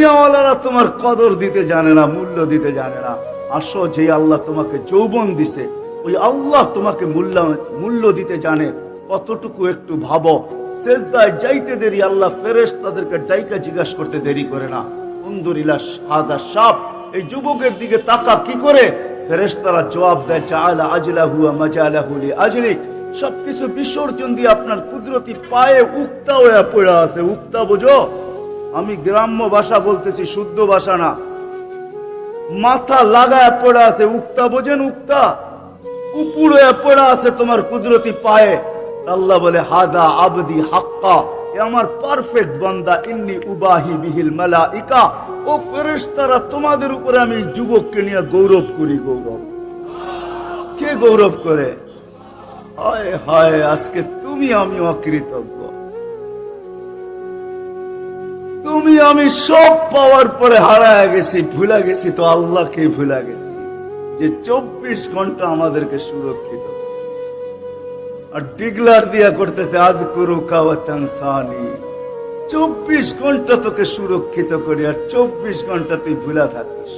দুনিয়াওয়ালারা তোমার কদর দিতে জানে না, মূল্য দিতে জানে না। আসো, যে আল্লাহ তোমাকে যৌবন দিছে, ওই আল্লাহ তোমাকে মূল্য দিতে জানে। কতটুকু একটু ভাবো। সেজদায় যাইতে দেরি আল্লাহ ফেরেশতাদেরকে ডাইকা জিজ্ঞাসা করতে দেরি করে না। উনদুরিলা হাদা শাব, এই যুবকের দিকে তাকা, কি করে? ফেরেশতারা জবাব দেয়, জাআলা আজলাহু ওয়া মাজালাহু লিআজলিক। সবকিছু বিসর্জন দিয়ে আপনার কুদরতি পায়ে উক্তা হয়ে পড়ে আছে। উক্তা বোঝো? আমি গ্রাম্য ভাষা বলতেছি, শুদ্ধ ভাষা না। মাথা লাগায় পড়ে আছে। উক্তা বোঝেন? উক্তা উপরে পড়ে আছে তোমার কুদরতি পায়ে। আল্লাহ বলে, হাদা আবদি হাক্কা, এ আমার পারফেক্ট বান্দা। ইন্নী উবাহি বিহিল মালাইকা, ও ফেরেশতারা, তোমাদের উপরে আমি যুবককে নিয়ে গৌরব করি। গৌরব কে গৌরব করে? হায় হায়, আজকে তুমি আমি অকৃতজ্ঞ। তুমি আমি সব পাওয়ার পরে হারায় গেছি, ভুলে গেছি তো আল্লাহকে ভুলে গেছি, যে 24 ঘন্টা আমাদেরকে সুরক্ষিত। আর ডিগলার দিয়া করতেছে, আযকুরুকা ওয়া তানসানি। 24 ঘন্টা তোকে সুরক্ষিত করি, আর 24 ঘন্টা তুই ভুলা থাকিস।